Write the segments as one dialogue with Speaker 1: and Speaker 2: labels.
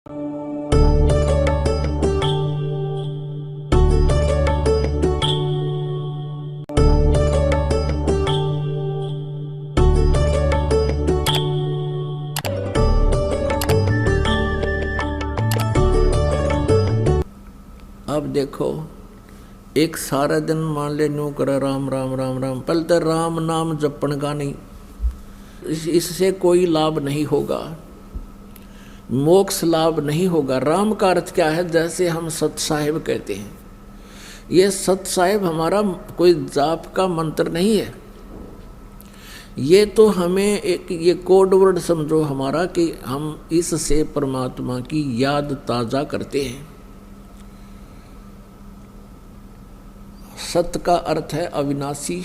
Speaker 1: अब देखो, एक सारा दिन मान ले न्यू करे राम राम राम राम, पहले तो राम नाम जपण का नहीं, इससे कोई लाभ नहीं होगा, मोक्ष लाभ नहीं होगा। राम का अर्थ क्या है? जैसे हम सत साहिब कहते हैं, ये सत साहिब हमारा कोई जाप का मंत्र नहीं है, ये तो हमें एक ये कोड वर्ड समझो हमारा कि हम इससे परमात्मा की याद ताज़ा करते हैं। सत्य का अर्थ है अविनाशी,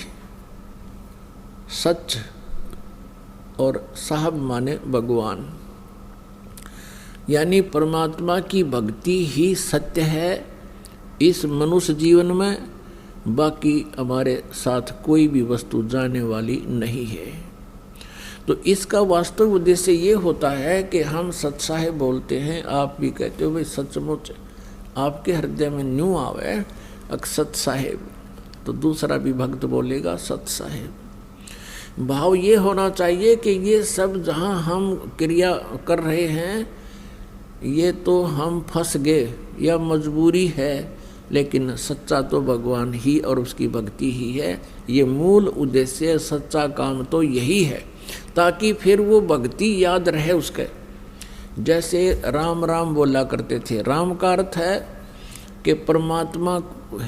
Speaker 1: सच, और साहब माने भगवान, यानी परमात्मा की भक्ति ही सत्य है इस मनुष्य जीवन में, बाकी हमारे साथ कोई भी वस्तु जाने वाली नहीं है। तो इसका वास्तविक उद्देश्य ये होता है कि हम सच साहेब बोलते हैं, आप भी कहते हो भाई सचमुच आपके हृदय में न्यू आवे सत साहेब, तो दूसरा भी भक्त बोलेगा सत साहेब। भाव ये होना चाहिए कि ये सब जहाँ हम क्रिया कर रहे हैं ये तो हम फंस गए या मजबूरी है, लेकिन सच्चा तो भगवान ही और उसकी भक्ति ही है। ये मूल उद्देश्य, सच्चा काम तो यही है, ताकि फिर वो भक्ति याद रहे उसके। जैसे राम राम बोला करते थे, राम का अर्थ है कि परमात्मा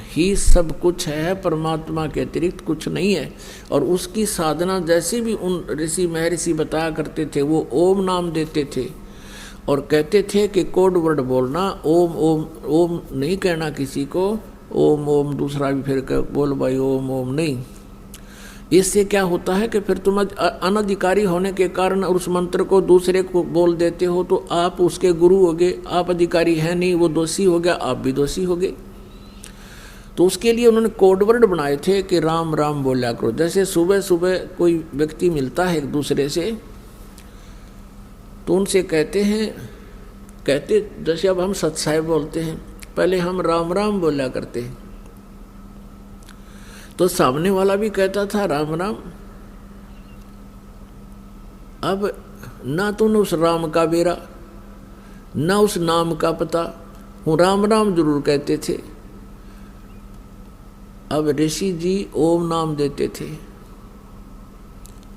Speaker 1: ही सब कुछ है, परमात्मा के अतिरिक्त कुछ नहीं है। और उसकी साधना जैसे भी उन ऋषि महर्षि बताया करते थे, वो ओम नाम देते थे और कहते थे कि कोड वर्ड बोलना, ओम ओम ओम नहीं कहना किसी को, ओम ओम दूसरा भी फिर बोल भाई ओम ओम नहीं। इससे क्या होता है कि फिर तुम अनधिकारी होने के कारण उस मंत्र को दूसरे को बोल देते हो, तो आप उसके गुरु हो गए, आप अधिकारी हैं नहीं, वो दोषी हो गया, आप भी दोषी हो गए। तो उसके लिए उन्होंने कोड वर्ड बनाए थे कि राम राम बोला करो। जैसे सुबह सुबह कोई व्यक्ति मिलता है एक दूसरे से, तो उनसे कहते जैसे अब हम सत साहिब बोलते हैं, पहले हम राम राम बोला करते हैं, तो सामने वाला भी कहता था राम राम। अब ना तो उस राम का बेरा, ना उस नाम का पता, हूँ राम राम जरूर कहते थे। अब ऋषि जी ओम नाम देते थे,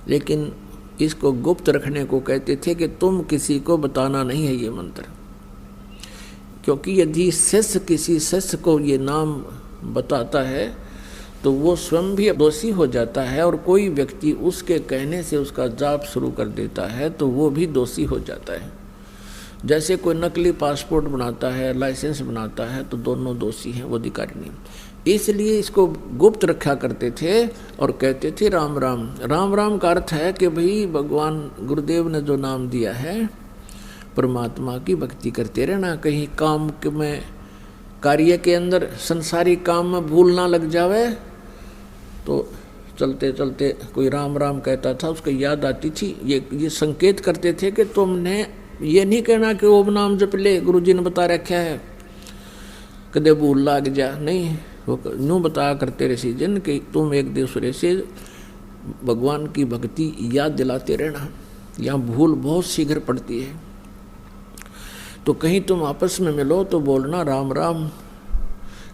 Speaker 1: लेकिन इसको गुप्त रखने को कहते थे कि तुम किसी को बताना नहीं है ये मंत्र, क्योंकि यदि शिष्य किसी शिष्य को ये नाम बताता है तो वो स्वयं भी दोषी हो जाता है, और कोई व्यक्ति उसके कहने से उसका जाप शुरू कर देता है तो वो भी दोषी हो जाता है। जैसे कोई नकली पासपोर्ट बनाता है, लाइसेंस बनाता है, तो दोनों दोषी हैं, वो अधिकारी नहीं। इसलिए इसको गुप्त रखा करते थे और कहते थे राम राम। राम राम का अर्थ है कि भाई भगवान गुरुदेव ने जो नाम दिया है, परमात्मा की भक्ति करते रहना, कहीं काम में कार्य के अंदर संसारी काम में भूल ना लग जावे। तो चलते चलते कोई राम राम कहता था, उसको याद आती थी, ये संकेत करते थे कि तुमने ये नहीं कहना कि ओम नाम जप ले, गुरु जी ने बता रखा है, कदे भूल लग जा, नहीं, वो यूँ बताया करते ऋषि जन कि तुम एक दूसरे से भगवान की भक्ति याद दिलाते रहना, यहाँ भूल बहुत शीघ्र पड़ती है। तो कहीं तुम आपस में मिलो तो बोलना राम राम,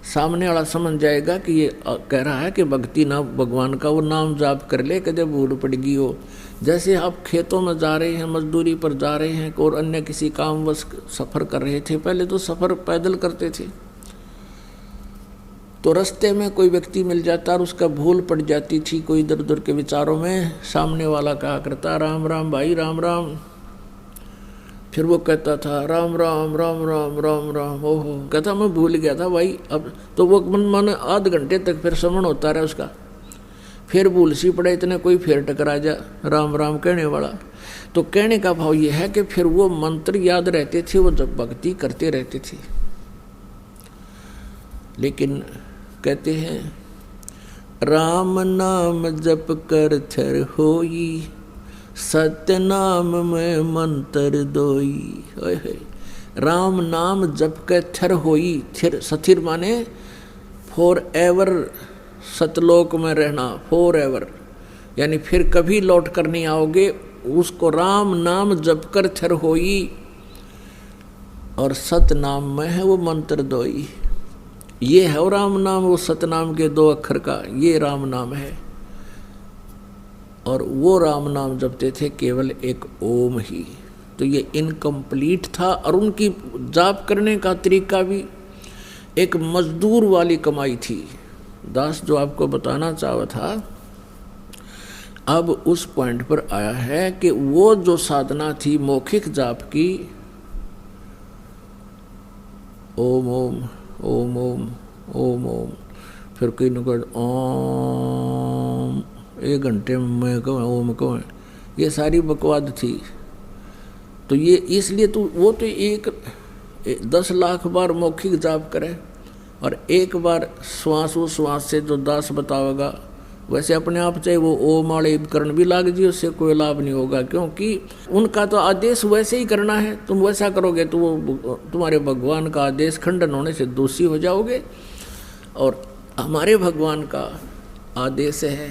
Speaker 1: सामने वाला समझ जाएगा कि ये कह रहा है कि भक्ति ना भगवान का वो नाम जाप कर ले, कदे भूल पड़ गई हो। जैसे आप खेतों में जा रहे हैं, मजदूरी पर जा रहे हैं और अन्य किसी कामवश सफ़र कर रहे थे, पहले तो सफ़र पैदल करते थे, तो रास्ते में कोई व्यक्ति मिल जाता और उसका भूल पड़ जाती थी कोई इधर उधर के विचारों में, सामने वाला कहा करता राम राम भाई राम राम, फिर वो कहता था राम राम राम राम राम राम, ओहो कहता मैं भूल गया था भाई। अब तो वो मन आध घंटे तक फिर श्रवण होता रहा उसका, फिर भूल सी पड़े, इतने कोई फिर टकरा जा राम राम कहने वाला। तो कहने का भाव ये है कि फिर वो मंत्र याद रहते थे, वो जब भक्ति करते रहते थे। लेकिन कहते हैं राम नाम जप कर थर होई, सत्य नाम में मंत्र दोई। राम नाम जप के थिर होई, थिर सथिर माने फॉर एवर, सतलोक में रहना, फॉर एवर, यानी फिर कभी लौट कर नहीं आओगे। उसको राम नाम जप कर थिर होई, और सत नाम में है वो मंत्र दोई। ये है वो राम नाम, वो सतनाम के 2 अक्षर का ये राम नाम है। और वो राम नाम जपते थे केवल एक ओम ही। तो ये इनकम्प्लीट था, और उनकी जाप करने का तरीका भी एक मजदूर वाली कमाई थी। दास जो आपको बताना चाहा था, अब उस पॉइंट पर आया है कि वो जो साधना थी मौखिक जाप की, ओम ओम ओम ओम ओम ओम, फिर कहीं न कहीं ओम, 1 घंटे में कौन ओम कौन, ये सारी बकवाद थी। तो ये इसलिए तो वो तो 10 लाख बार मौखिक जाप करे, और एक बार श्वास वो श्वास से जो दास बतावेगा, वैसे अपने आप चाहे वो ओम वाले उपकरण भी लाग जी, उससे कोई लाभ नहीं होगा, क्योंकि उनका तो आदेश वैसे ही करना है। तुम वैसा करोगे तो वो तुम्हारे भगवान का आदेश खंडन होने से दोषी हो जाओगे। और हमारे भगवान का आदेश है,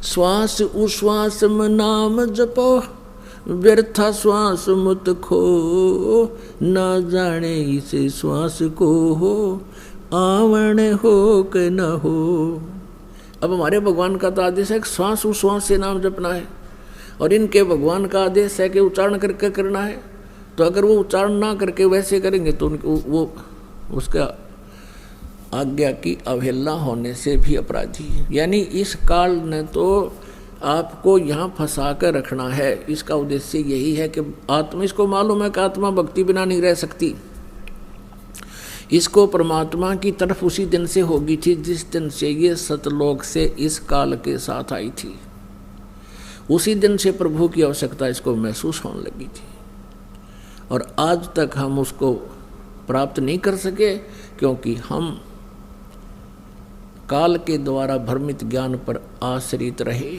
Speaker 1: श्वास उश्वास में नाम जपो, व्यर्था श्वास मत खो, ना जाने इसे श्वास को हो, आवण हो के न हो। अब हमारे भगवान का तो आदेश है कि श्वास उश्वास से नाम जपना है, और इनके भगवान का आदेश है कि उच्चारण करके करना है। तो अगर वो उच्चारण ना करके वैसे करेंगे तो उनको वो उसका आज्ञा की अवहेलना होने से भी अपराधी है। यानी इस काल ने तो आपको यहाँ फंसा कर रखना है। इसका उद्देश्य यही है कि आत्मा, इसको मालूम है कि आत्मा भक्ति बिना नहीं रह सकती, इसको परमात्मा की तरफ उसी दिन से होगी थी जिस दिन से ये सतलोक से इस काल के साथ आई थी। उसी दिन से प्रभु की आवश्यकता इसको महसूस होने लगी थी, और आज तक हम उसको प्राप्त नहीं कर सके, क्योंकि हम काल के द्वारा भ्रमित ज्ञान पर आश्रित रहे।